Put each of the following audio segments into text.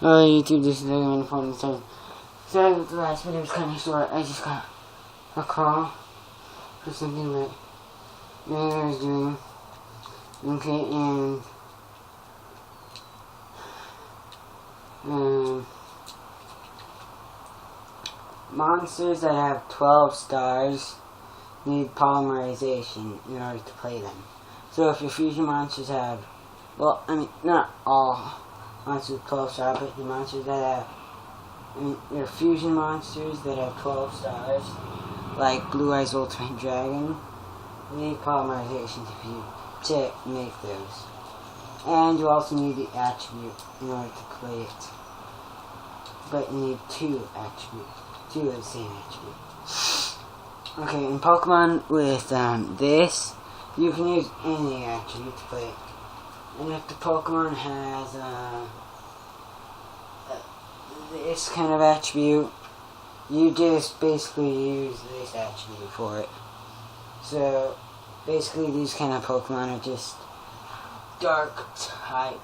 Hello YouTube, this is Yugi-mon from the sorry that the last video was kind of short. I just got a call for something that I was doing. Okay, and monsters that have 12 stars need polymerization in order to play them. So if your fusion monsters have, well, I mean, not all monsters with 12 stars, but the monsters that have, your fusion monsters that have 12 stars, like Blue Eyes Ultimate Dragon, need polymerization to make those. And you also need the attribute in order to play it. But you need two attributes, two of the same attribute. Okay, in Pokemon with this, you can use any attribute to play it. And if the Pokemon has this kind of attribute, you just basically use this attribute for it. So basically these kind of Pokemon are just dark type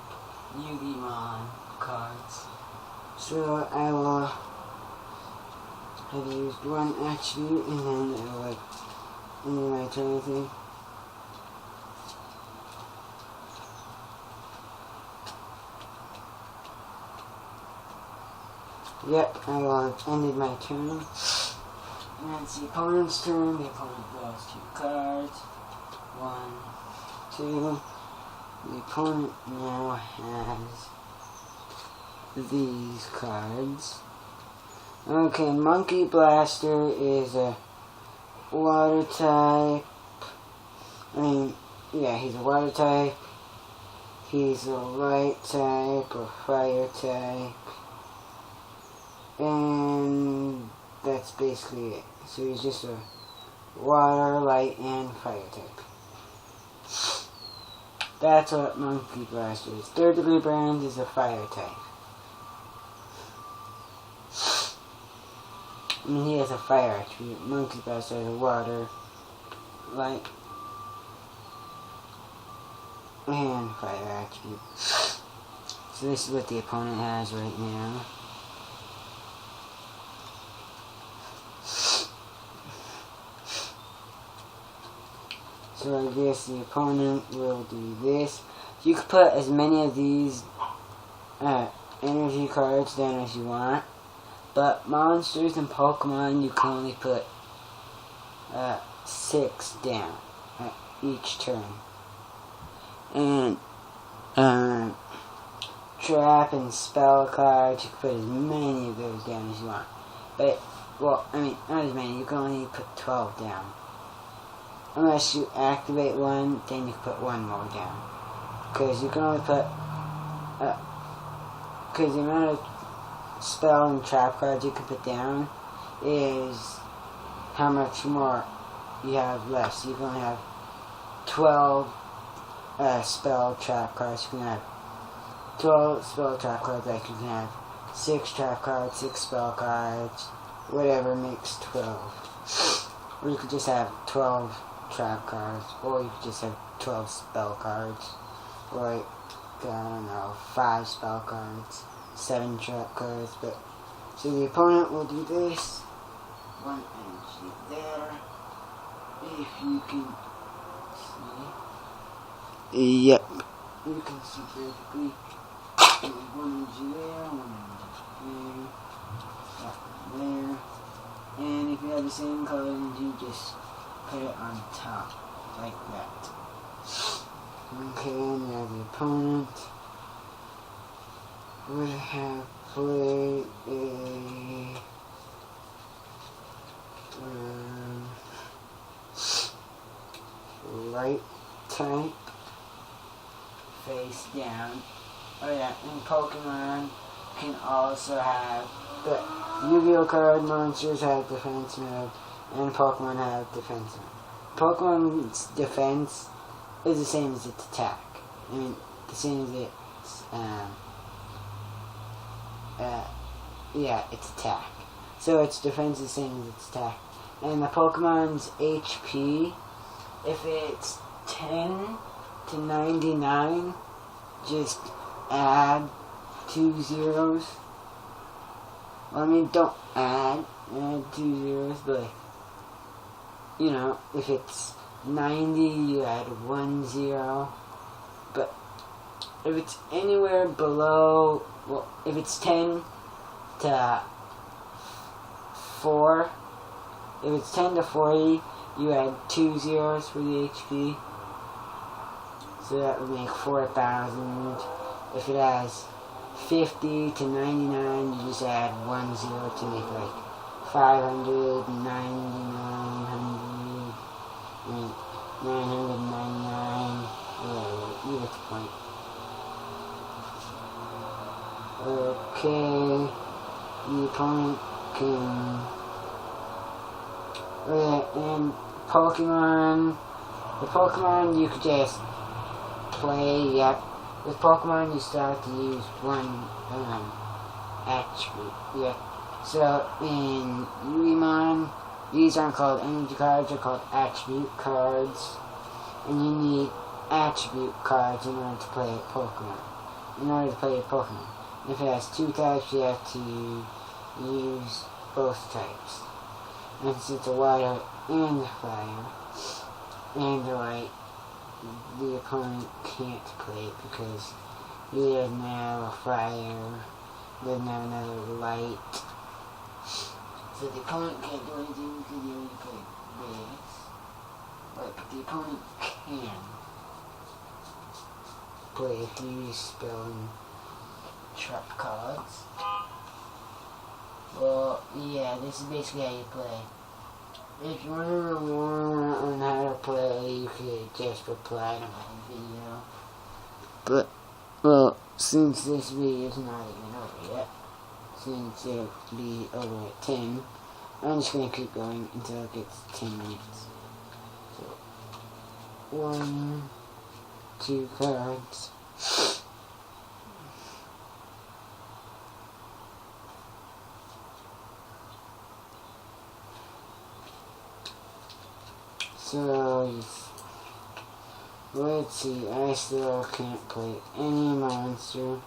yugi-mon cards. So I will have used one attribute and then I will end my turn thing. Yep, I will have ended my turn. And it's the opponent's turn. The opponent draws two cards. 1, 2. The opponent now has these cards. Okay, Monkey Blaster is a water type. He's a water type. He's a light type or fire type. And that's basically it. So he's just a water, light, and fire type. That's what Monkey Blaster is. Third Degree Brand is a fire type. He has a fire attribute. Monkey Blaster has a water, light, and fire attribute. So this is what the opponent has right now. So I guess the opponent will do this. You can put as many of these energy cards down as you want. But monsters and Pokemon, you can only put 6 down each turn. And trap and spell cards, you can put as many of those down as you want. But, well, not as many, you can only put 12 down. Unless you activate one, then you can put one more down. Because you can only put, because the amount of spell and trap cards you can put down is how much more you have left. So you can only have 12 spell trap cards. You can have 12 spell trap cards, like you can have 6 trap cards, 6 spell cards, whatever makes 12. Or you could just have 12 trap cards, or you could just have 12 spell cards, or like, I don't know, 5 spell cards, 7 trap cards. But so the opponent will do this. One energy there, if you can see. Yep. You can see perfectly. One energy there, one energy there, and if you have the same color energy, just put it on top, like that. Okay, now the opponent would have played a light type face down. Oh yeah, and Pokemon can also have the Yu-Gi-Oh card monsters have defense mode, and Pokemon have defense mode. Pokemon's defense is the same as its attack. The same as its, its attack. So its defense is the same as its attack. And the Pokemon's HP, if it's 10 to 99, just add 2 zeros. Well, I mean, don't add 2 zeros, but you know, if it's 90, you add 1 zero. But if it's anywhere below, well, if it's 10 to 4, if it's 10 to 40, you add 2 zeros for the HP. So that would make 4,000. If it has 50 to 99, you just add 1 zero to make like 500, 9,900, 999, whatever, you get the point. Okay, the opponent can, and Pokemon, the Pokemon you could just play, yep. With Pokemon, you still have to use one attribute. Yeah. So in yugi-mon, these aren't called energy cards; they're called attribute cards, and you need attribute cards in order to play a Pokemon. If it has 2 types, you have to use both types. And since it's a water and a fire, and the light, the opponent can't play it because he doesn't have a fire, doesn't have another light. So the opponent can't do anything because he only played this. But the opponent can play a few spell and trap cards. Well, yeah, this is basically how you play. If you want to know more on how to play, you could just reply to my video. But, well, since this video is not even over yet, since it'll be over at 10, I'm just going to keep going until it gets 10 minutes. So, 1, 2 cards. So, let's see, I still can't play any monster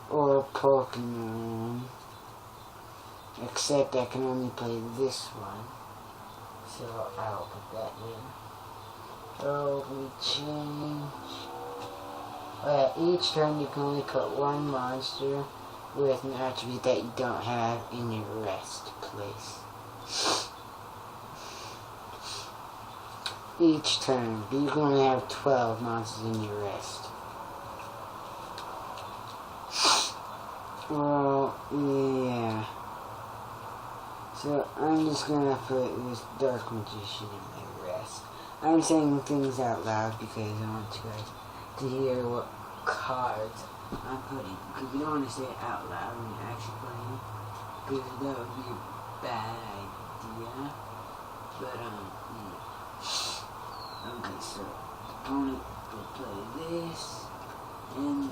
or Pokemon, except I can only play this one, so I'll put that in. So, we change, each turn you can only put one monster with an attribute that you don't have in your rest place. Each turn, but you can only have 12 monsters in your rest. Well, yeah. So, I'm just gonna put this Dark Magician in my rest. I'm saying things out loud because I want you guys to hear what cards I'm putting. Because you don't want to say it out loud when you're actually playing. Because that would be a bad idea. But, yeah. Okay, so the opponent will play this, and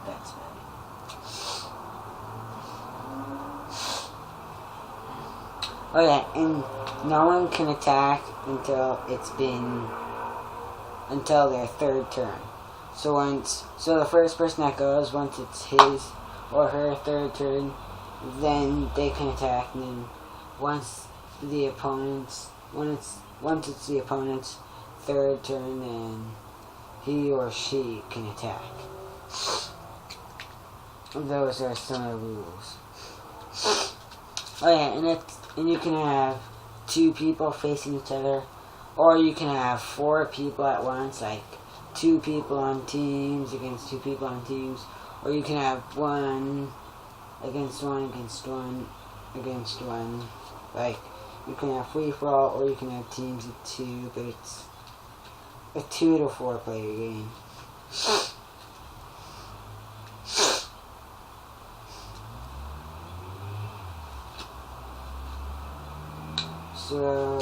that's about it. Okay, and no one can attack until their third turn. So the first person that goes, once it's his or her third turn, then they can attack, and then once it's the opponent's third turn, then he or she can attack. Those are some of the rules. Oh yeah, and you can have 2 people facing each other, or you can have 4 people at once, like 2 people on teams against 2 people on teams, or you can have 1 against 1 against 1 against 1, like. You can have free-for-all, or you can have teams of 2, but it's a 2 to 4 player game. So,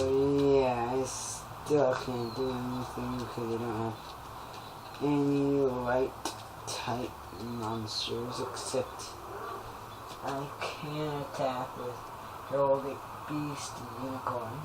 yeah, I still can't do anything because I don't have any light-type monsters, except I can attack with Heraldic Beast and Unicorn.